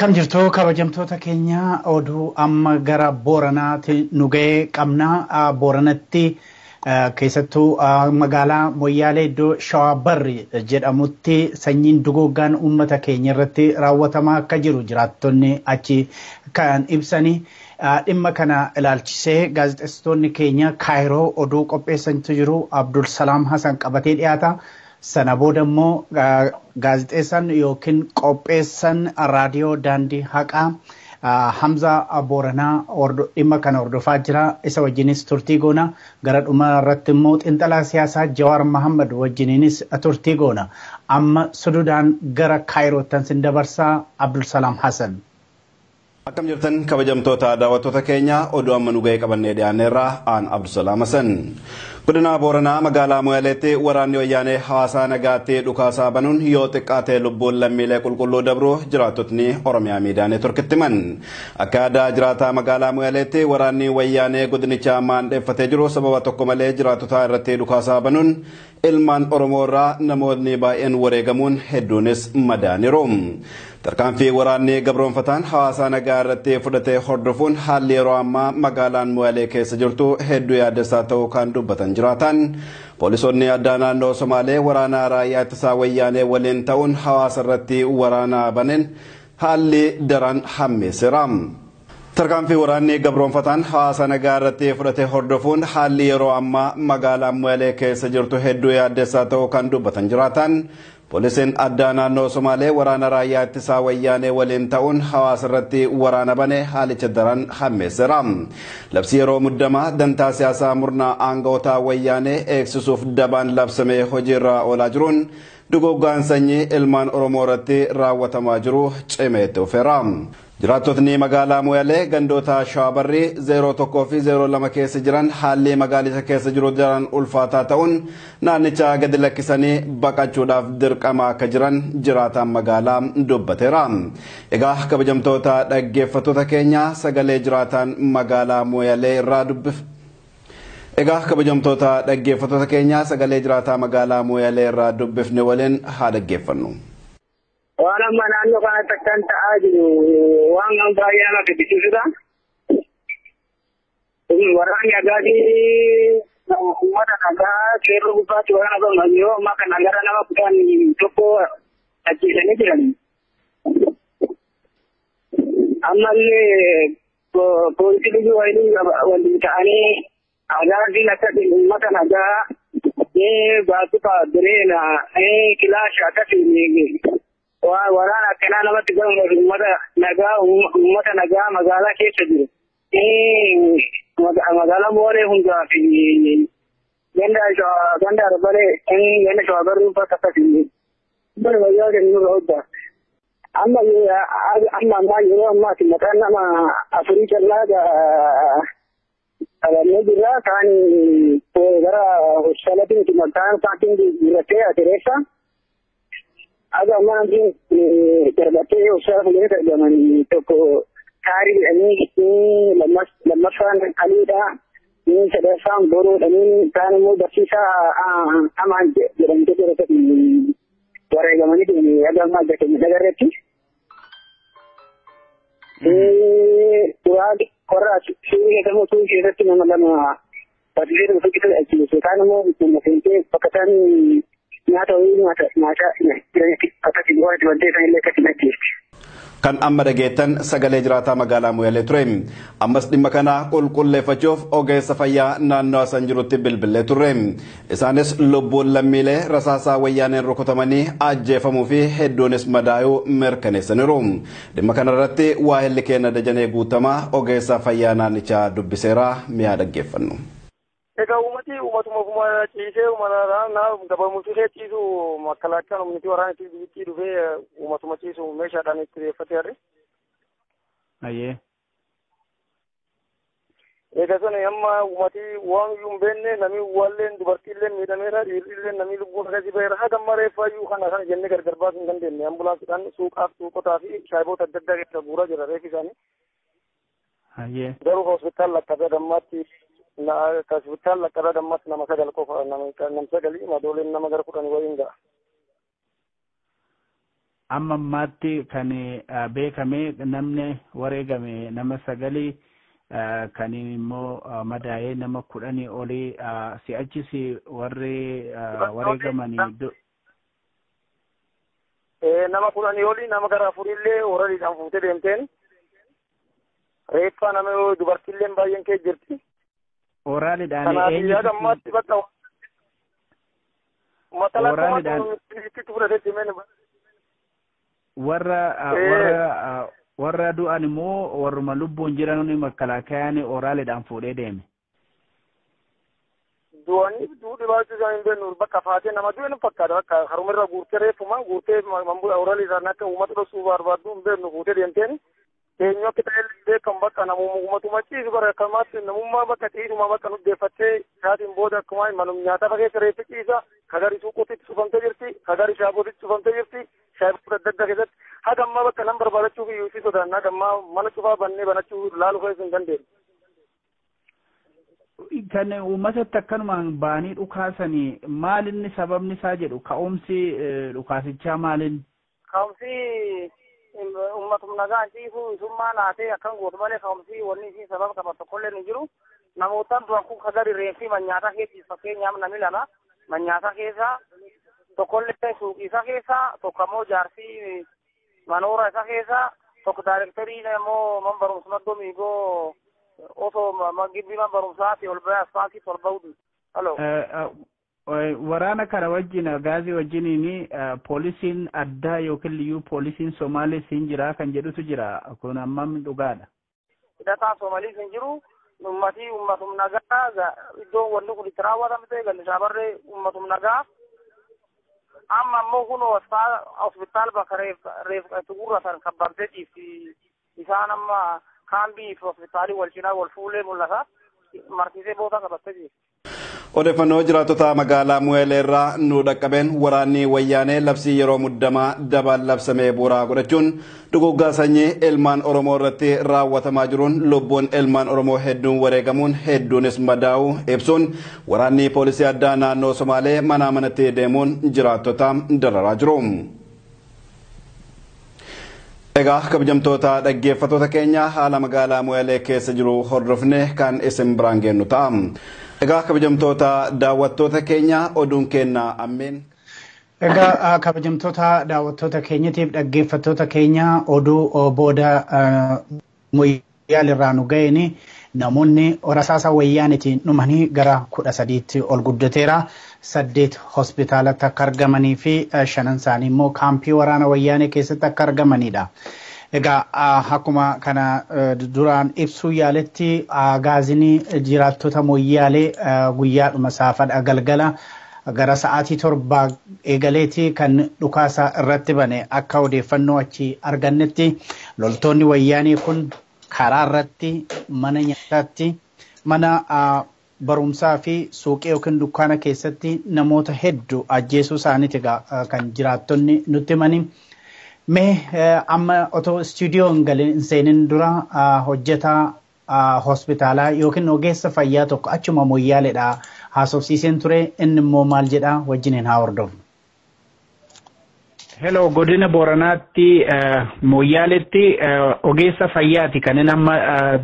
Akkam jirtu kabajamtoota keenya oduu amma gara Booranaatti nu ga'ee qabna. Booranatti keessattuu magaalaa Moyyaalee iddoo Shawaa Barri jedhamutti sanyiin duguggaan uummata keenya irratti raawwatamaa akka jiru jiraattonni achi kan ibsanii. Dhimma kana ilaalchisee gaazexeessitoonni keenya Kaayiroo oduu qopheessantu jiru. Abdul Salaam Hasan qabatee dhiyaata. Sana booda immoo gaazexeessan yookiin qopheessan raadiyoo daandii haqaa Hamzaa Booranaa dhimma kana hordofaa jira. Isa wajjinis turtii goona. Gara dhuma irratti immoo xiinxalaa siyaasaa Jawaar Mohammad wajjiniinis turtii goona. Amma Sududaan gara Kaayirootti sin dabarsaa. Abdul Salaam Hasan. Akkam jirtan kabajamtoota daawwattoota keenya oduu amma nu ga'ee qabannee dhiyaanneerraa aan Abdul Salaam Hasan. Godina Booranaa magaalaa Moyaaleetti waraanni wayyaanee hawaasaa nagaatti dhukaasaa banuun yoo xiqqaate lubbuun lammiilee qulqulluu dabru jiraattotni Oromiyaa miidiyaa tokkotti himan. Akka aadaa jiraataa magaalaa Moyaaleetti waraanni wayyaanee godinicha maandheeffatee jiru sababa tokko malee jiraattota irratti dhukaasaa banuun ilmaan Oromoo irraa namoonni baay'een wareegamuun hedduunis madaaniiru. Tarkaanfii waraanni gabroonfataan hawaasaa nagaa irratti fudhatee hordofuun haalli yeroo ammaa magaalaan Moyaalee keessa jirtu hedduu yaaddessaa ta'uu kan dubbatan jiraatan. Poolisoonni addaa naannoo Somaalee waraana raayyaa ittisaa wayyaanee waliin ta'uun hawaasa irratti waraana banen haalli daran hammeesseera. Tarkaanfii waraanni gabroonfataan hawaasa nagaa irratti fudhatee hordofuun haalli yeroo ammaa magaalaan Moyaalee keessa jirtu hedduu yaaddessaa ta'uu kan dubbatan jiraatan. Poolisiin addaa naannoo Somaalee waraana raayyaa ittisaa wayyaanee waliin ta'uun hawaasa irratti waraana bane haalicha daran hammeesseera. Labsii yeroo muddamaa dantaa siyaasaa murnaa aanga'oota wayyaanee eegsisuuf dabaan labsamee hojiirra oolaa jiruun duguggaan sanyii ilmaan Oromoo irratti raawwatamaa jiru cimee itti fufeera. Jiraattotni magaalaa Moyaalee gandoota Shawaa Barri 01 fi 02 keessa jiran haalli magaalicha keessa jiru daran ulfaataa ta'uun naannicha gadi lakkisanii baqachuudhaaf dirqama akka jiran jiraataan magaalaa dubbateera. Egaa kabajamtoota dhaggeeffattoota keenya sagalee jiraataan magaalaa Moyaalee irraa dubbifne. Egaa kabajamtoota dhaggeeffattoota keenya sagalee jiraataa magaalaa Moyaalee irraa dubbifne waliin haa dhaggeeffannu. Waan amma naannoo kanatti akkan ta'aa jiru waan baay'ee nama gaddisiisudha. Waraanni agaatii uummata nagaa seerri gubbaatti waraana bahu yoo ammaa kana gara nama kudhan tokko ajjeesanii jiran. Ammallee poolisii biyya waliin ta'anii agaatiin akkasii uummata nagaa baasuka bireena kilaasha akkasii waraana akkanaa namatti gahu uummata nagaa magaalaa keessa jiru. Magaalaa Moyaalee hundaa fi ganda Arbalee ganda Shawaa Barri uffata akkasii wayyaa kennuurra hojjaa. Amma yeroo ammaati maqaan nama afurii callaa qabannee jirra. Kaan gara hospitaalatti nuti maqaan isaatiin jirrattee atireessa. Aga ammaan darbattee hospitaala fuuldura argaman tokko Kaarii jedhanii lammaffaan Aliidha. Sadaffaan Boroodhanii kaan immoo barsiisaa Amaan jedhamtee jiratu wareegamanii aga ammaa gatanii dagarreetti. Qorraa suurri keessammoo suurri keessatti nama lama barsiisee dhufu achiisu. Kaan immoo nama seentee bakka isaan nyaata jiranitti akkasii waanti wantee isaan illee akkasii naggeessi. Kan amma dhageettan sagalee jiraataa magaalaa Moyaalee ture. Ammas dhimma kana qulqulleeffachuuf ogeessa fayyaa naannoo san jirutti bilbilee turre. Isaanis lubbuun lammiilee rasaasaa wayyaaneen rukutamanii ajjeefamuu fi hedduunis madaa'uu mirkaneessaniiru. Dhimma kanarratti waahilli keenya Dajanee Guutamaa ogeessa fayyaa naannichaa dubbiseera mi'a dhaggeeffannu. Egaa uummatuma ciisee uummataa gabamuusee ciisu makalaakaan uummatni waraana itti dhufee uummatuma ciisu meeshaadhaan itti reeffatee harre. Ayyee. Egaa sana amma uummatni waan iyyuu hin beekne namni walleen dubartiillee miidhameera dhiirrillee namni lubbuun akkasii baheera haga amma reeffaayyuu kana jennee gargar baasuu hin dandeenye ambulaansiidhaan suuqotaa fi shaayiboota adda addaa keessa guuraa jira reeffi isaanii. Ayyee. Garuu hospitaala lakkabee dammaatti hospitaala lakkabee dammaatti nama sagal qofa nam sagalii madooleen nama gara 10 waliin ga'a. amma ammaatti kan beekame namni wareegame nama 9 kan immoo madaa'ee nama 10 olii si'achis warri wareegamanii nama 10 olii nama gara 4 illee horariidhaan fuutee deemteen reeffa nama dubartiillee baay'een kee jirti. Oraaliidhaan eenyu gammaatti bakka warra du'an immoo warruma lubbuun jiran makkalaakayaan oraaliidhaan fuudhee deeme. Du'anii duudhi baachuu isaa hin beeknu bakka faatee nama du'e fakkaata bakka harumirra guurtee reeffuma guurtee oraaliidhaan akka uummata dhoksuu barbaaddu hin beeknu fuutee deemteen eenyu akka ta'e beekamu bakka namummaa ciisu bara akkamaatti namummaa bakka ciisuma bakka nuddeeffattee isaatiin booda akkuma manum nyaata fageessa reeffi ciisa kagari suuqotitti cufamtee jirti kagari shaabotitti cufamtee jirti shaayibota adda addaa keessatti haga ammaa bakka nan barbaadachuuf iyyuu si sodaannaa gammaa mana cufaa bannee banachuu laaluu keessa hin dandeenye. Kan uummatatti akkanumaan ba'anii dhukaasanii maalinni sababni isaa jedhu ka'umsi dhukaasichaa maalin? Ka'umsi ummatum nagaan ciisu isummaa naatee akkan gootu malee ka'umsi wanni isii sababa qaba tokkollee ni jiru. Namootaan du'an kun kagari reeffi manyaataa keessi fakkeenyaaf namni lama manyaataa keessa tokkollee suuqii isaa keessa tokko ammoo jaarsii manoora isaa keessa tokko daayirektarii immoo man barumsa maddoo miigoo osoo gibbii man barumsaati ol ba'ee asfaaltii ol ba'uuti. Waraana kana wajjin gaazii wajjiniin poolisiin addaa yookiin liyyuu poolisiin Somaalees hin jira kan jedhutu jira kun ammam dhugaadha. Hidhataan Somaaliis hin jiru ummatum nagaa iddoon wanni kun itti raawwatamte gallisaa barree ummatum nagaa amma ammoo kun hospitaal bakka reef gurratan kabbabdee dhiifti isaan amma kaambii fi hospitaalii wal cinaa wal fuulee mul'ata martisee booda qabattee jirti. Odeeffannoo jiraattota magaalaa Mu'eelee irraa nu dhaqqabeen waraanni wayyaanee labsii yeroo muddamaa dabaan labsamee bu'uuraa godhachuun duguggaa sanyii ilmaan Oromoo irratti raawwatamaa jiruun lubbuun ilmaan Oromoo hedduun wareegamuun hedduunis madaa'uu ibsuun waraanni poolisii addaa naannoo Somaalee manaa manatti deemuun jiraattota dararaa jiru. Egaa kabajamtoota dhaggeeffattoota keenya haala magaalaa Mu'eelee keessa jiru hordofne kan isin biraan geenyu ta'a. Egaa kabajamtoota daawwattoota keenya oduun kenna ammeen. Egaa kabajamtoota daawwattoota keenyatiif dhaggeeffattoota keenya oduu booda Moyyaalee irraa nu ga'een namoonni rasaasa wayyaanitiin dhumanii gara 13tti ol guddateera. 8 hospitaalatti akka argamanii fi 5 isaanii immoo kaampii waraana wayyaanee keessatti akka argamanidha. Egaa akkuma kana duraan ibsuu yaaletti gaazinii jiraattota Moyyaalee guyyaadhuma saafadha galgala gara sa'aatii 7 eegaleetii kan dhukaasa irratti bane akka odeeffannoo achi argannetti loltoonni wayyaanii kun karaa irratti mana nyaataatti mana barumsaa fi suuqii yookiin dukkaana keessatti namoota hedduu ajjeesuu isaaniiti kan jiraattonni nutti himani. Mee amma otoo istuudiyoo hin seenin dura hojjetaa hospitaalaa yookiin ogeessa fayyaa tokko achuma Moyyaaleedha haasofsiiseen ture inni immoo maal jedha wajjiniin haa hordofnu. Hello godina Booranaatti Moyyaaleetti ogeessa fayyaati kan inni amma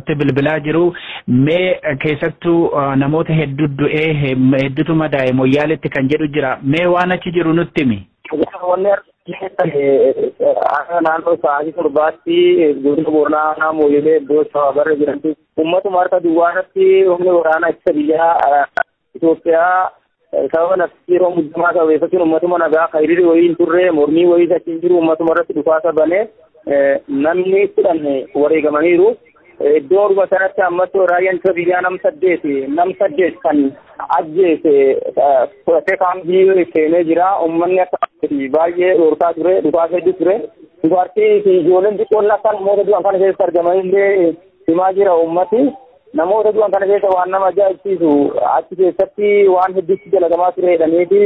bilbilaa jiru mee keessattuu namoota hedduu du'ee hedduutu madaa'e Moyyaaleetti kan jedhu jira mee waan achi jiru nutti himi. naannoo sa'aatii 7tti godina Booranaa Moyyalee iddoo Shawaabarra jirantu uummatuma harka duwwaarratti humni waraanaa ittisa biyyaa Itoophiyaa sababa nafti yeroo muddamaa qabeeffachuun uummatuma nagaa hiriirri wayii hin turre mormii wayii achi hin jiru uummatuma irratti dhukaasa banee namni 10 wareegamaniiru. Iddoo dhuga sanatti ammas raayyaan ittisa biyyaa nam 8 kan ajjeese fudhatee kaambii seenee jira. Uummanni akka baay'ee dhoorkaa ture dhukaasa hedduu ture. Dubartii fi ijoolleen xiqqoon akka namoota du'an kana keessa argamanillee himaa jira uummati. Namoota du'an kana keessa waan nama ajaa'ibsiisu achi keessatti waan hedduutti dalagamaa ture jedhameeti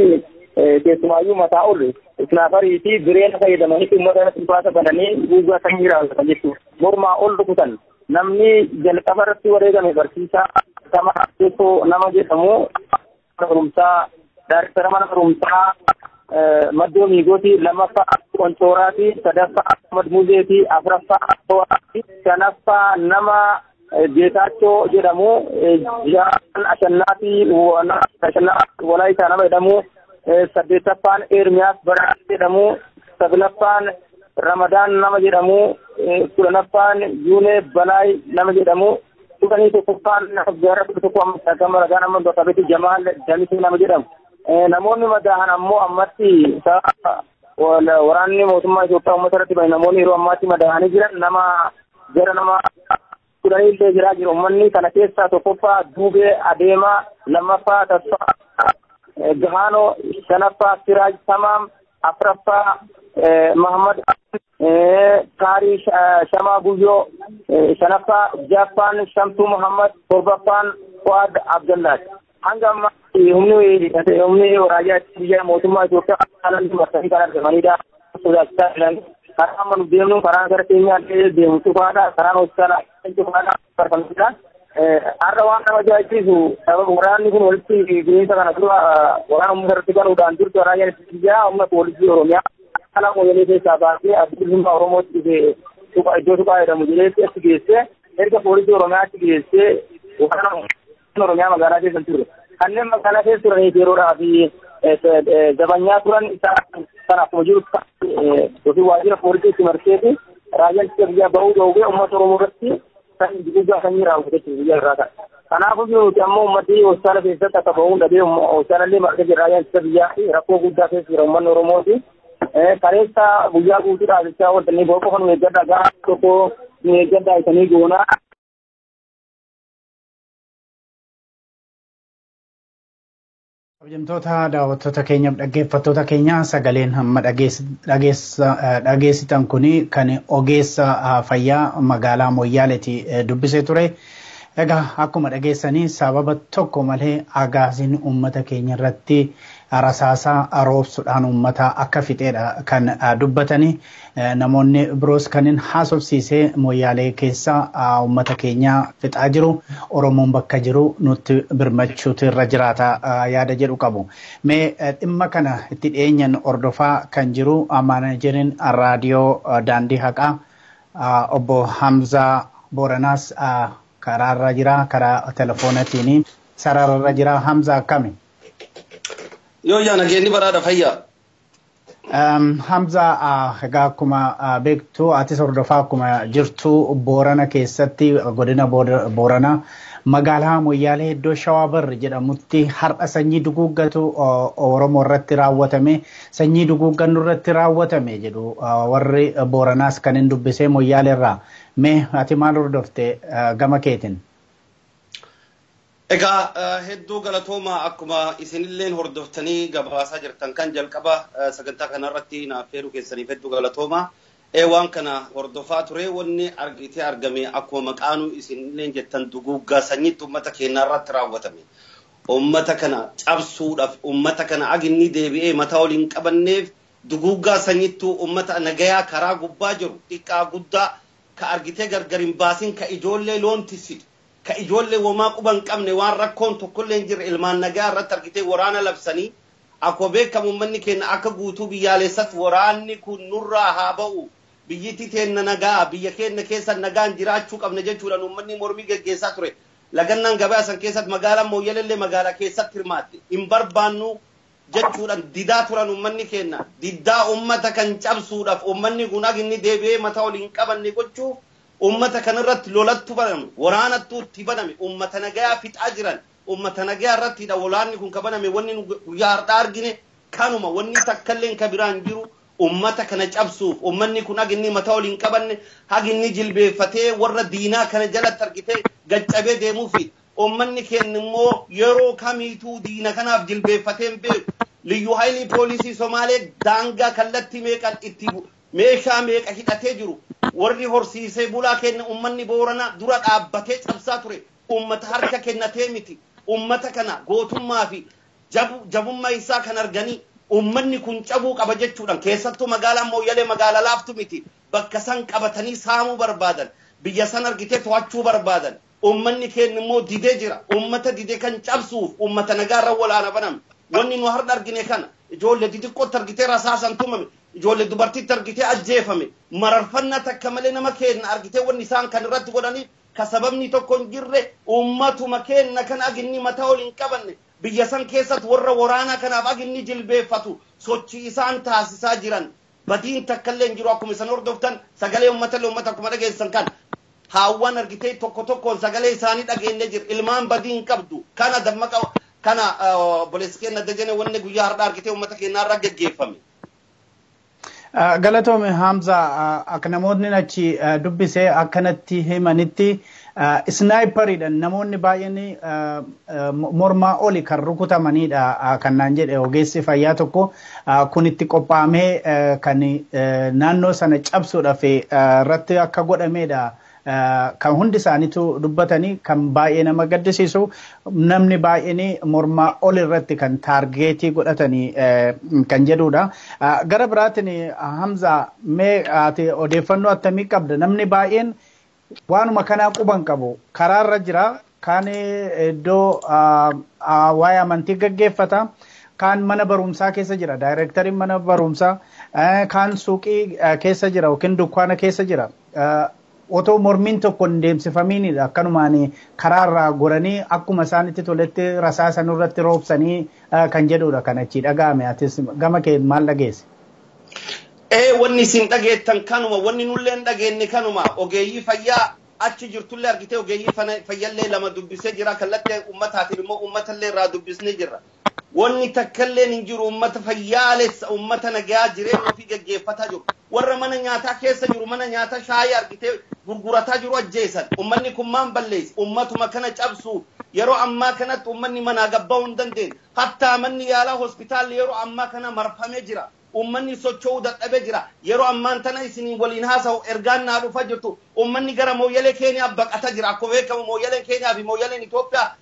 keessumaayyuu mataa ol isnaafarii fi bireena fayyadamanii uummata irratti dhukaasa bananii guugaa sanyii raawwatan jechuudha. Mormaa ol rukutan. Namni jalqaba irratti wareegame barsiisaa sama keessoo nama jedhamu barumsaa daayirektara mana barumsaa maddoo miigooti lammaffaa Qoncoraati, sadaffaa Ahmad Muzeeti, afuraffaa Awaati, shanaffaa nama Geetaachoo jedhamu, ja'an Ashannaati, Ashannaa Walaayitaa nama jedhamu, saddeettaffaan Ermiyaas Baraa jedhamu, saglaffaan Ramadaan nama jedhamu, kudhanaffaan Yuunee Balaay nama jedhamu, kudhanii tokkoffaan gara tokko amma ragaan amma Dootabeeti Jamaal Damisii nama jedhamu. Namoonni madaa'an ammoo ammatti waraanni mootummaa Itoophiyaa uummata irratti bane namoonni yeroo ammaatti madaa'anii jiran gara nama kudhanii illee jiraa jiru. Uummanni kana keessaa tokkoffaa Duubee Adeemaa, lammaffaa Tasfaa Gahaanoo, shanaffaa Siraaj Tamaam, afuraffaa Mahammad Taarii Shamaa Guyyoo, shanaffaa Jaaffaan Shamtuu Muhammad, torbaffaan Fuad Abdallaati. Hanga ammaatti humni waraanaa biyya mootummaa Itoophiyaa haalaan marsanii kan argamanidha. Sodaachisaa jiran karaa amma nu deemnu karaa gara keenyaa deemu cufaadha. Karaan hospitaala cufaadha. Barbaanidha. Har'a waan nama ajaa'ibsiisu sababa waraanni kun walitti bineensa kana dura waraana uummata irratti galuudhaan durte waraanaan biyyaa humna poolisii Oromiyaa kana mooyyalee keessaa baasee addunyaa Oromootti dhufee iddoo tuqaa jedhamu jedhee achi geessee erga poolisii Oromiyaatti geessee waraana Oromiyaa magaalaa keessa ture. Kanneen magaalaa keessa turaniif yeroodhaa fi jabanyaa turan isaan kanaaf hojii yookiin waajjira poolisii itti marseeti raayyaan ittisa biyyaa bahuu dhoowwee uummata Oromoo irratti kan guddaa kan raawwate biyya irraa kan. Kanaafuu nuti ammoo uummatni hospitaala keessatti akka bahuun dhabee hospitaalallee marga jira raayyaan ittisa biyyaa fi rakkoo guddaa keessa jira uummanni Oromooti. Kaleessa guyyaa guutuudhaaf jecha waldanii boqoo kan eeggadhaa gaafa tokko nu eeggadhaa isanii goonaa. Kabajamtoota daawwattoota keenyaaf dhaggeeffattoota keenya sagaleen hamma dhageessitan kuni kan ogeessa fayyaa magaalaa Moyyaaleetti dubbisee ture. Egaa akkuma dhageessanii sababa tokko malee agaasiin uummata keenya irratti rasaasaa roobsuudhaan uummata akka fixeedha kan dubbatanii. Namoonni biroos kan haasofsiisee Moyyaalee keessa uummata keenya fixaa jiru. Oromoon bakka jiru nutti birmachuutu irra jiraata yaada jedhu qabu. Mee dhimma kana itti dhiyeenyan ordofaa kan jiru maanajeriin raadiyoo daandii haqaa obbo Hamzaa Booranaas karaarra jira, karaa telefoonaatiin sararra jira. Hamzaa akkami? Yoo yaa nageenyi baraadha fayyaa. Hamzaa egaa akkuma beektu atis hordofaa akkuma jirtu Boorana keessatti godina Boorana magaalaa Moyyaalee iddoo Shawaabarri jedhamutti har'a sanyii duguuggatu Oromoo irratti raawwatame sanyii duguuggannu irratti raawwatame jedhu warri Booranaas kan hin dubbisee Moyyaalee irraa. Mee ati maal hordofte gama keetiin? Egaa hedduu galatooma akkuma isinilleen hordoftanii gabaasaa jirtan kan jalqaba sagantaa kanarratti naaf feeruu keessaniif hedduu galatooma. Waan kana hordofaa ture wanni argitee argame akkuma maqaanuu isinilleen jettan duguuggaa sanyiitti uummata keenya irratti raawwatame. Uummata kana cabsuudhaaf uummata kana aginni deebi'ee mataa waliin qabanneef duguuggaa sanyiittuu uummata nagayaa karaa gubbaa jiru xiqqaa guddaa ka argitee gargar hin baasin ka ijoollee loon tissitu. Ka ijoollee wamaa quban qabne waan rakkoon tokkollee hin jirre ilmaan nagaa irratti argitee waraana labsanii akkuma beekamu uummanni keenya akka guutuu biyyaalessatti waraanni kun nurraa haa ba'u biyyittii teenna nagaa biyya keenya keessa nagaan jiraachuu qabna jechuudhaan uummanni mormii gaggeessaa ture. Lagannaan gabaa san keessatti magaalaan Mooyyaleellee magaalaa keessatti hirmaatte hin barbaannu jechuudhaan didaa turan uummanni keenya diddaa uummata kan cabsuudhaaf uummanni kun aginni deebi'ee mataa waliin qabanne gochuuf ummata kanarratti lolattu baname waraanattu itti baname ummata nagaa fixaa jiran ummata nagaa irratti waraanni kun kabaname wanni guyyaa har'aa argine kanuma wanni takkalleen ka biraan jiru ummata kana cabsuuf ummanni kun haginni mataa waliin qabanne haginni jilbeeffatee warra diinaa kana jalatti argitee gaccabee deemuufi ummanni keenya immoo yeroo kamiituu diina kanaaf jilbeeffatee hin beeku liyyuu haayilii poolisii Somaalee daangaa kallattii meeqan itti meeshaa meeqa hidhatee jiru warri horsiisee bulaa keenya ummanni Booranaa dura dhaabbatee cabsaa ture ummata harka kennatee miti ummata kana gootummaa fi jabummaa isaa kan arganii ummanni kun cabuu qaba jechuudhaan keessattuu magaalaa Mooyyalee magaalaa laaftu miti bakka san qabatanii saamuu barbaadan biyya san argitee to'achuu barbaadan ummanni keenya immoo didee jira ummata didee kan cabsuuf ummata nagaarra walaana baname wanni nu har'a argine kana ijoollee xixiqqootti argitee rasaasan tumame ijoollee dubartiitti argitee ajjeefame mararfannaa takka malee nama kenna argitee wanni isaan kan irratti godhaniif ka sababni tokko hin jirre ummatuma kenna kan aginni mataa ol hin qabanne biyya san keessatti warra waraanaa kanaaf aginni jilbeeffatu sochii isaan taasisaa jiran badiin takkallee hin jiru akkuma isan hordoftan sagalee uummata akkuma dhageessan kan haawwan argitee tokko tokkoon sagalee isaanii dhageenye jira ilmaan badiin qabdu kana dammaqa kana boleeskeen adajane wanne guyyaa har'a argitee uummata keenyaarra geggeeffame. Galatoome Hamza akka namoonni achi dubbisee akkanatti himanitti snaayipariidhaan namoonni baay'een mormaa oli kan rukutamanidha kan naan jedhe ogeessi fayyaa tokko kun itti qophaa'amee kan naannoo sana cabsuudhaaf irratti akka godhamedha. Kan hundi isaaniitu dubbatanii kan baay'ee nama gaddisiisu namni baay'een mormaa ol irratti kan taargeetii godhatanii kan jedhudha. Gara biraatiin Hamza mee ati odeeffannoo attamii qabda namni baay'een waanuma kanaa quban qabu karaarra jira kaan iddoo waa'ee amantii gaggeeffata kaan mana barumsaa keessa jira daayireektariin mana barumsaa kaan suuqii keessa jira yookiin dukkaana keessa jira. Otoo mormiin tokko hin deemsifamiinidha akkanumaan karaarraa goranii akkuma isaanitti toletti rasaasan irratti roobsanii kan jedhudha kan achi dhaga'ame atis gama kee maal dhageesse? Wanni isin dhageettan kanuma wanni nullee dhageenye kanuma ogeeyyii fayyaa achi jirtullee argitee ogeeyyii fayyallee lama dubbisee jira kallattii ummataatiin immoo ummatallee irraa dubbisnee jirra. Wanni takkalleen hin jiru ummata fayyaalessa ummata nagaa jireenya ofii gaggeeffataa jiru warra mana nyaataa keessa jiru mana nyaataa shaayii argitee gurgurataa jiru ajjeesan ummanni kun maan balleessi ummatuma kana cabsu yeroo ammaa kanatti ummanni manaa gabbaa hin dandeenye hattaa manni yaalaa hospitaalli yeroo ammaa kana marfamee jira ummanni socho'uu dadhabee jira yeroo ammaan tana isin waliin haasa'u ergaan naa dhufa jirtu ummanni gara mooyyalee Keeniyaa baqata jira akkuma beekamu mooyyaleen Keeniyaa fi mooyyaleen Itoophiyaa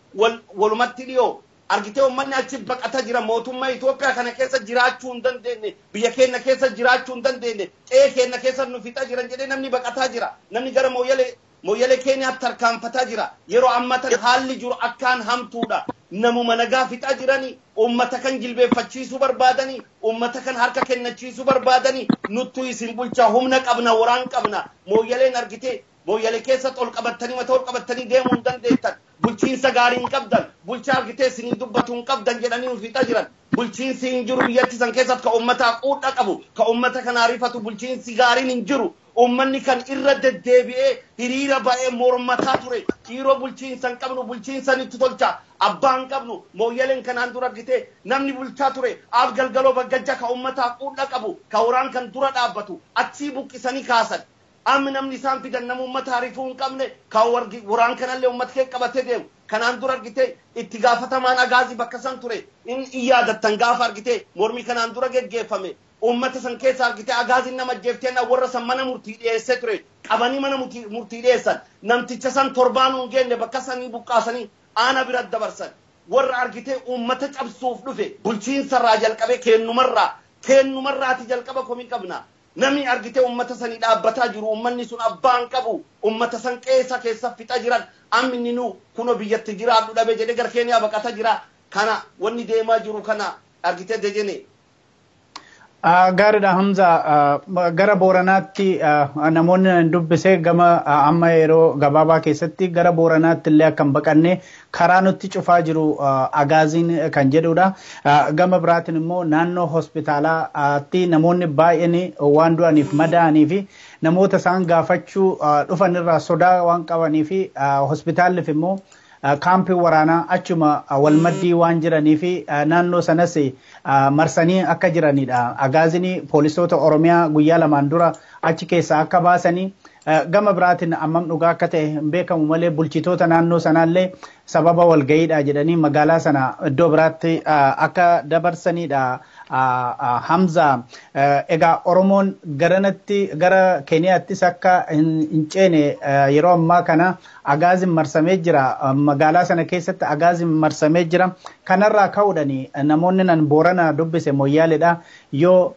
walumatti dhiyoo argitee ummanni achi baqata jira mootummaa Itoophiyaa kana keessa jiraachuu hin dandeenye biyya keenya keessa jiraachuu hin dandeenye qe'ee keenya keessa nu fixaa jiran jedhee namni baqataa jira namni gara mooyyalee Keeniyaatti tarkaanfataa jira yeroo ammaa tana haalli jiru akkaan hamtuudha namuma nagaa fixaa jiranii ummata kan jilbeeffachiisuu barbaadanii ummata kan harka kennachiisuu barbaadanii nuttu isin bulchaa humna qabna waraan qabna mooyyaleen argitee mooyyalee keessatti ol qabattanii mata ol qabattanii deemuu hin dandeettan bulchiinsa gaarii hin qabdan bulchaa argitee isin dubbatu hin qabdan jedhanii nu fixaa jiran bulchiinsi hin jiru biyyatti san keessatti ka ummataa quudha qabu ka ummata kana rifatu bulchiinsi gaariin hin jiru ummanni kan irra deddeebi'ee hiriira ba'ee mormataa ture dhiiroo bulchiinsa hin qabnu bulchiinsa nitti tolcha abbaan qabnu mooyyaleen kanaan dura argitee namni bulchaa ture aaf galgaloo baggajja ka ummataa quudha qabu ka waraan kan dura dhaabbatu achii buqqisanii kaasan amma namni isaan fidan nama ummata harifuu hin qabne ka waraan kanallee ummata kee qabatee deemu kanaan dura argitee itti gaafatamaan agaazii bakka san ture in iyaadattan gaafa argitee mormii kanaan dura geggeeffame ummata san keessa argitee agaaziin nama ajjeefteenna warra san mana murtii dhiyeessee ture qabanii mana murtii dhiyeessan namticha san torbaan hin geenne bakka sanii buqqaasanii aana bira dabarsan warra argitee ummata cabsuuf dhufe bulchiinsarraa jalqabee kennumarraati jalqaba komii qabna namni argitee ummata sanii dhaabbataa jiru ummanni sun abbaan qabu ummata san keessa fixa jiran amni nu kuno biyyatti jiraadhu dhabe jedhe gara Keeniyaa baqata jira kana wanni deemaa jiru kana argitee dejene. Gaariidha Hamza gara Booranaatti namoonni dubbisee gama amma yeroo gabaabaa keessatti gara Booranaatti illee akka hin baqanne karaa nutti cufaa jiru agaaziin kan jedhudha. Gama biraatiin immoo naannoo hospitaalaatti namoonni baay'een waan du'aniif madaa'anii fi namoota isaan gaafachuu dhufanirraa sodaa waan qabanii fi hospitaalliif immoo kaampii waraanaa achuma walmaddii waan jiranii fi naannoo sanas marsanii akka jiranidha. Agaaziin poolisoota Oromiyaa guyyaa lamaan dura achi keessaa akka baasanii gama biraatiin ammam dhugaa akka ta'e hin beekamu malee bulchitoota naannoo sanaallee sababa walgayiidha jedhanii magaalaa sana iddoo biraatti akka dabarsanidha. Hamza egaa Oromoon gara Keeniyaattis akka hin ceene yeroo ammaa kana agaaziin marsamee jira magaalaa sana keessatti agaaziin marsamee jira kanarraa ka'uudhaan namoonni nan Boorana dubbise Moyyaaleedha yoo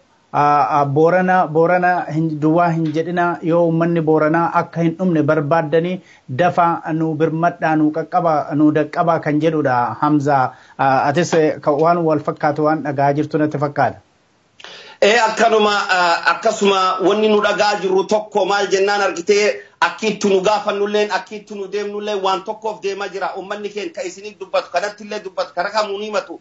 boorana duwwaa hin jedhina yoo uummanni booranaa akka hin dhumne barbaaddanii dafa nu birmadhaa nu qaqqaba nu daqqaba kan jedhudha Hamza atis waan wal fakkaatu waan dhagaa jirtu natti fakkaata. Akkasuma wanni nu dhagaa jirru tokko maal jennaan argitee akkiitti nu gaafannulleen akkiitti nu deemnulleen waan tokkoof deemaa jira uummanni keenya ka isiniif dubbatu kanatti illee dubbatu kara kamuu ni himatu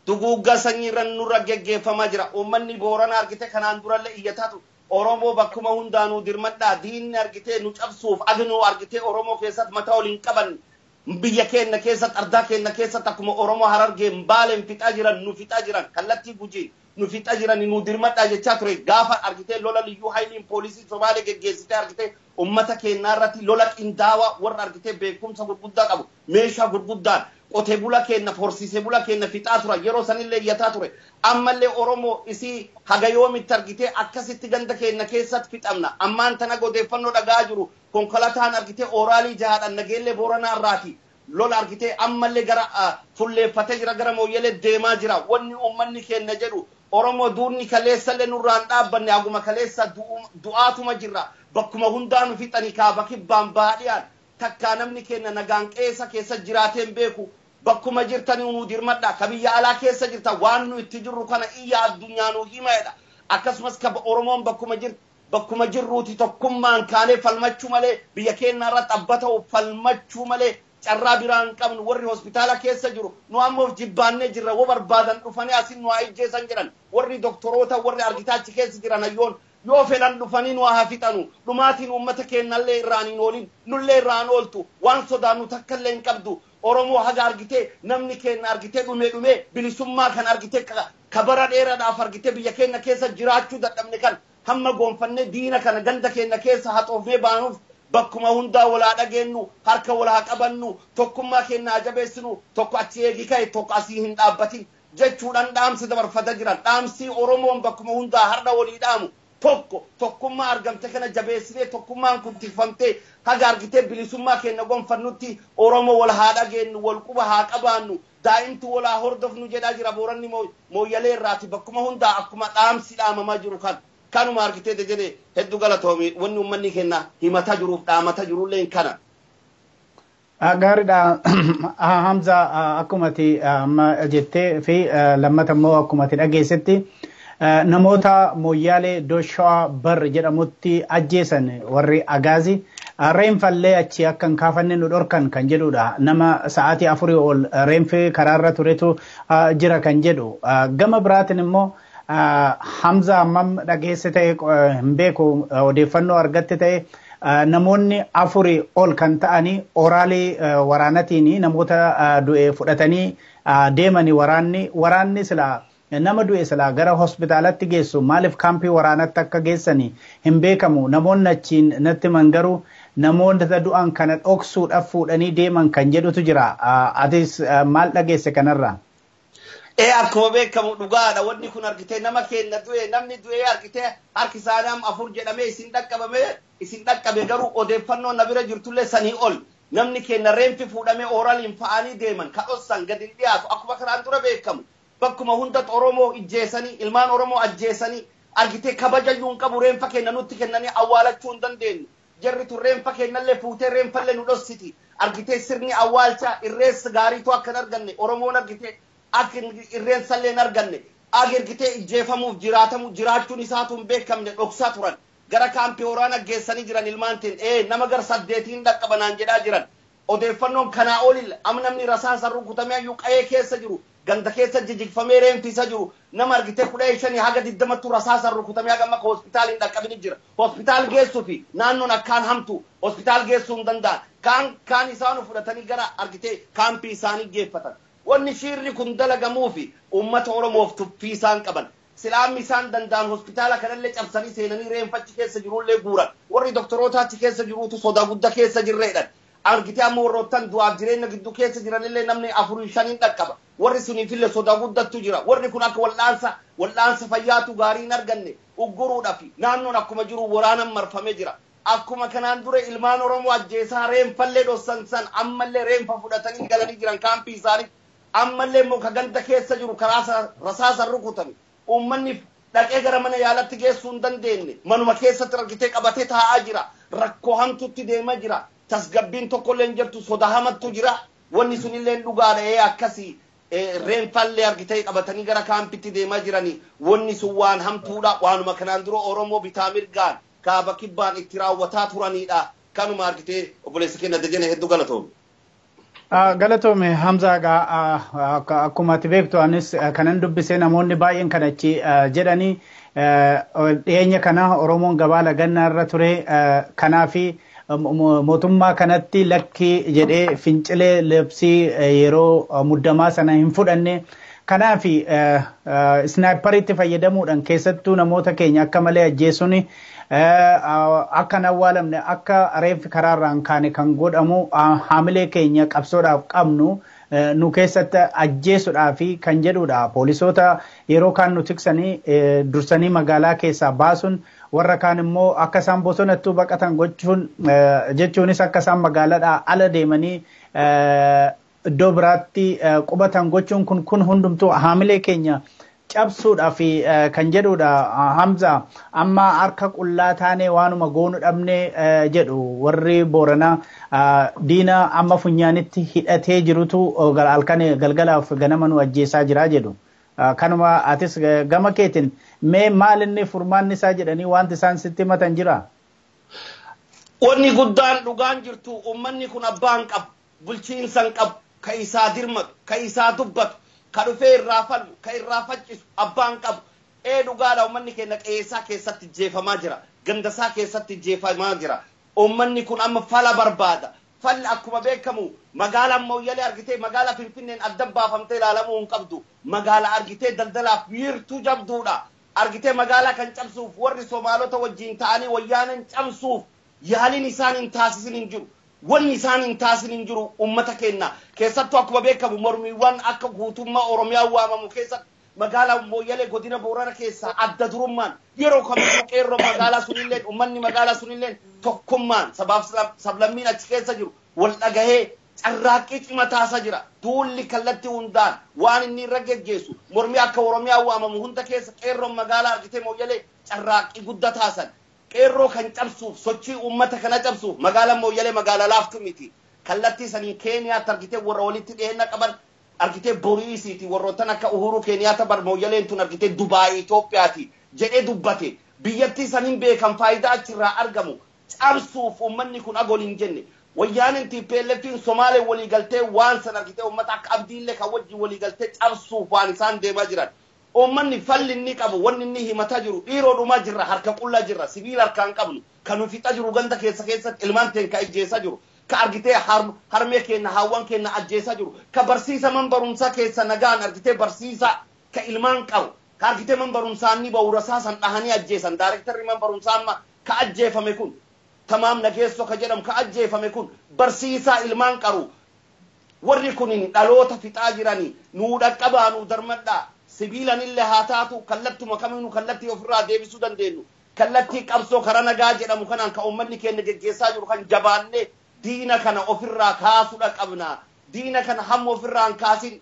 duguuggaa sanyiirran nurra geggeeffamaa jira uummanni boorana argitee kanaan durallee iyyataatu Oromoo bakkuma hundaanuu dirmadhaa diinni argitee nu cabsuuf agnuu argitee Oromoo keessatti mataa waliin qaban biyya keenya keessatti ardaa keenya keessatti akkuma Oromoo Harargeen Baaleen fixaa jiran nu fixaa jiran kallattii Gujii nu fixaa jiran nu dirmadhaa jechaa ture gaafa argitee lola liyyuu hayliin poolisii Somaalee geggeessitee argitee ummata keenya irratti lola qindaawaa warra argitee beekumsa gurguddaa qabu meeshaa gurguddaan qotee bula keenya horsiisee bula keenya fixaa tura yeroo sanillee iyyataa ture ammallee Oromoo isii haga yoomitti argitee akkasitti ganda keenya keessatti fixamna ammaan tana odeeffannoo dhagaa jiru konkolataan argitee oraalii jahaadhaan nageellee Booranaa irraati lola argitee ammallee gara fulleeffatee jira gara mooyyelee deemaa jira wanni uummanni keenya jedhu Oromoo duunni kaleessallee nurraan dhaabbanne haguma kaleessa du'aatuma jirra bakkuma hundaanu fixanii kaaba kibbaan baadiyaan takkaa namni keenya nagaan keessa jiraateen beeku bakkuma jirtanii nu dirmadha ka biyya alaa keessa jirta waan nu itti jirru kana iyya addunyaa nu himaedha akkasumas ka Oromoon bakkuma jirruuti tokkummaan kaanee falmachuu malee biyya keenya irratti abbata'u falmachuu malee carraa biraan qabnu warri hospitaala keessa jiru nu ammoo jibbaannee jirra wo barbaadan dhufanii asin nu ajjeesan jiran warri doktoroota warri argitaachi keessa jiran ayyoon yoo fedhan dhufanii nu hafixanu dhumaatiin uummata keenyallee irraaniin oolin nullee irraan ooltu waan sodaannu takkallee hin qabdu Oromoo haga argitee namni keenya argitee dhume bilisummaa kan argitee kabara dheeraadhaaf argitee biyya keenya keessa jiraachuu dadhabne kan hamma goonfannee diina kana ganda keenya keessa haxoofnee baanuuf bakkuma hundaa walaa dhageennu harka walaa qabannu tokkummaa keenya jabeessinu tokko achi eegi ka'e tokko asii hin dhaabbatin jechuudhaan dhaamsi dabarfata jiran dhaamsi Oromoon bakkuma hundaa har'a walii dhaamu tokkummaa argamte kana jabeessinee tokkummaan kun tikfamtee haga argitee bilisummaa keenya gonfannutti Oromoo wal haa dhageennu wal quba haa qabaannu daa'imti walaa hordofnu jedhaa jira Booranni mooyyalee irraati bakkuma hundaa akkuma dhaamsi dhaamamaa jiru kanuma argitee jedhee hedduu galatoomi wanni uummanni keenya himataa jiruuf dhaamataa jirullee kana. Gaariidha Hamza akkumatti jettee fi lammata immoo akkumatti dhageessetti namoota mooyyaalee Shawaa Barri jedhamutti ajjeesan warri Agaazii reenfallee achi akka hin kaafanne nu dhorkan kan jedhudha nama sa'aatii 4 ol reenfi karaarra turetu jira kan jedhu gama biraatiin immoo Hamza hammam dhageesse ta'e hin beeku odeeffannoo argatte ta'e namoonni 4 ol kan ta'anii oraalii waraanatiin namoota du'e fudhatanii deemanii waraanni silaa nama du'e silaa gara hospitaalatti geessu maaliif kaampii waraanatti akka geessanii hin beekamu namoonni achiin natti mangaruu namoota du'an kana dhoksuudhaaf fuudhanii deeman kan jedhutu jira atis maal dhageesse kanarraa. Akkuma beekamu dhugaadha wanni kun argitee nama keenya du'e namni du'e argitee harki isaanii 4 jedhamee isin dhaqqabe garuu odeeffannoo na bira jirtullee sanii ol namni keenya reenfi fuudhamee ooraliin fa'anii deeman kadhossan gadi dhiyaatu akkuma kanaan dura beekamu bakkuma hunda Oromoo ijjeessanii ilmaan Oromoo ajjeessanii argitee kabajayyuun qabu reenfa keenya nutti kennanii awwaalachuu hin dandeenyu jarri tun reenfa keenyallee fuutee reenfallee nu dhossiti argitee sirni awwaalcha irreessa gaariitu akka hin arganne Oromoon argitee akka irreensallee hin arganne argitee ijjeefamuuf jiraachuun isaatu hin beekamne dhoksaa turan gara kaampii waraana geessanii jiran ilmaan teen nama gar 8 dhaqqabanaan jedhaa jiran odeeffannoon kanaa olil namni rasaasa rukutamee ayyuu qa'ee keessa jiru ganda keessa jijjigfamee reenfisa jiru nama argitee 15 haga 20 rasaasa rukutamee haga akka hospitaaliin dhaqqabini jira hospitaal geessuu fi naannoon akkaan hamtu hospitaal geessuu hin danda'an kaan isaan fudhatanii gara argitee kaampii isaanii geeffatan wanni shirri kun dalagamuufi ummata Oromoof tuffii isaan qaban silaammi isaan danda'an hospitaala kanallee cabsanii seenanii reenfachi keessa jirullee guuran warri doktorootaatti keessa jiruutu sodaa guddaa keessa jirreedhan argitee amma warroottan du'aaf jireenya gidduu keessa jiranillee namni 4-5 dhaqqaba warri suniifillee sodaa guddattu jira warri kun akka wal'aansa fayyaatu gaarii hin arganne ugguruudhaaf naannoon akkuma jiru waraanan marfamee jira akkuma kanaan dura ilmaan Oromoo ajjeesaa reenfallee dhossan san ammallee reenfa fudhatanii galanii jiran kaampii isaanii ammallee immoo ka ganda keessa jiru karaa rasaasa rukutame ummanni dhaqee gara mana yaalatti geessuu hin dandeenye manuma keessatti argitee qabatee taa'aa jira rakkoo hamtuutti deemaa jira tasgabbiin tokkollee hin jirtu sodaa hamattu jira wanni sunillee dhugaadha akkasii reenfallee argitee qabatanii gara kaampitti deemaa jiranii wanni sun waan hamtuudha waanuma kanaan dura Oromoo bitaa mirgaan kaaba kibbaan itti raawwataa turanidha kanuma argitee obboleessa keenya Dajane hedduu galatoome. Galatoome Hamza akkuma ati beektu anis kanan dubbisee namoonni baay'een kan achi jedhanii dhiyeenya kana Oromoon gabaa lagannaa irra ture kanaafi mootummaa kanatti lakki jedhee fincilee labsii yeroo muddamaa sana hin fudhanne kanaafi snaayipariitti fayyadamuudhaan keessattuu namoota keenya akka malee ajjeesuun akka nawwaalamne akka reeffi karaarraan kaane kan godhamu haamilee keenya qabsoodhaaf qabnu nu keessatti ajjeesuudhaa fi kan jedhudha poolisoota yeroo kaan nu tiksanii dursanii magaalaa keessaa baasuun warra kaan immoo akka isaan bosonattuu baqatan gochuun jechuunis akka isaan magaalaadhaa ala deemanii iddoo biraatti qubatan gochuun kun hundumtuu haamilee keenya cabsuudhaaf kan jedhudha Hamza amma harka qullaa taanee waanuma goonu dhabnee jedhu warri Booranaa diina amma funyaanitti hidhatee jirutu halkan galgalaaf ganama nu ajjeesaa jira jedhu kanuma atis gama keetiin mee maal inni furmaanni isaa jedhanii wanti isaan sitti himatan jira. Wanni guddaan dhugaan jirtu ummanni kun abbaan qabu bulchiinsan qabu ka isaa dirmatu ka isaa dubbatu ka dhufee irraa falmu ka irraa faccisu abbaan qabu dhugaadha ummanni keenya qeessaa keessatti jeefamaa jira gandasaa keessatti jeefamaa jira ummanni kun amma fala barbaada falli akkuma beekamu magaalaan Mooyyalee argitee magaalaa Finfinneen adda baafamtee ilaalamuu hin qabdu magaalaa argitee daldalaaf wiirtuu jabduudha argitee magaalaa kan cabsuuf warri Somaalota wajjin ta'anii wayyaanan cabsuuf yaaliin isaan hin taasisin hin jiru wanni isaan hin taasisin hin jiru ummata keenya keessattuu akkuma beekamu mormiiwwan akka guutummaa Oromiyaa waamamu keessatti magaalaa Mooyyalee godina Boorana keessa adda durummaan yeroo kamiyyuu qeerroo magaalaa sunillee ummanni magaalaa sunillee tokkummaan sabaaf sablammiin achi keessa jiru wal dhagahee carraaqqii cima taasa jira duulli kallatti hundaan waan inni irra geggeessu mormii akka Oromiyaa waamamu hunda keessa qeerroon magaalaa argitee Mooyyalee carraaqqii guddaa taasan qeerroo kan cabsuuf sochii ummata kana cabsuuf magaalaa Mooyyalee magaalaa laaftu miti kallatti sanii Keeniyaatti argitee warra walitti dhiyeenya qaban argitee Boriisiiti warroottan akka Uhuru Keeniyaata bar Mooyyaleen tun argitee Dubaay Itoophiyaati jedhee dubbate biyyattii saniin beekan faayidaa achirraa argamu cabsuuf ummanni kun agol hin jenne wayyaanin TPLFin Somaalee walii galtee waan san argitee ummata akka abdiillee kan wajji walii galtee cabsuuf waan isaan deemaa jiran ummanni falli inni qabu wanni inni himataa jiru dhiiroo dhumaa jirra harka qullaa jirra sibiila harkaan qabnu kan fixa jiru ganda keessatti ilmaan teen ka ajjeesaa jiru ka argitee harmee keenya haawwan keenya ajjeesaa jiru ka barsiisa man barumsaa keessa nagaan argitee barsiisa ka ilmaan qabu ka argitee man barumsaa ni bawurasaa san dhahanii ajjeesan daarektarri man barumsaa amma ka ajjeefame kun tamaam nageessoo ka jedhamu ka ajjeefame kun barsiisaa ilmaan qaru warri kunin dhaloota fixaa jiranii nuu dhaqqabaa nuu darmadhaa sibiilanillee haa taatu kallattuma kamiinu kallattii ofirraa deebisuu dandeenyu kallattii qabsoo kara nagaa jedhamu kanaan ka ummanni keenya geggeessaa jiru kan jabaannee diina kana ofirraa kaasuudha qabna diina kana hamma ofirraan kaasin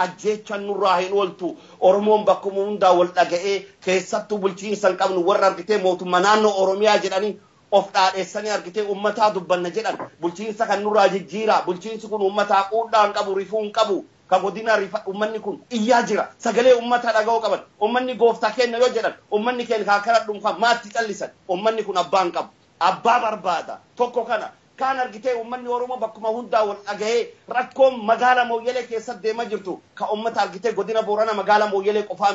ajjeechan nurraa hin ooltu Oromoon bakkuma hundaa wal dhaga'ee keessattuu bulchiinsan qabnu warra argitee mootummaa naannoo Oromiyaa jedhanii of dhaadheessanii argitee ummataa dubbanna jedhan bulchiinsa kan nurraa jijjiira bulchiinsi kun ummataa quudhaan qabu rifuun qabu ka godina rifa ummanni kun iyyaa jira sagalee ummataa dhaga'uu qaban ummanni gooftaa keenya yoo jedhan ummanni keenya kaakara dhuunfaa maatti callisan ummanni kun abbaan qabu abbaa barbaada tokko kana kaan argitee ummanni Oromoo bakkuma hundaa wal dhaga'ee rakkoon magaalaa Mooyyalee keessatti deemaa jirtu ka ummata argitee godina Boorana magaalaa Mooyyalee qofaa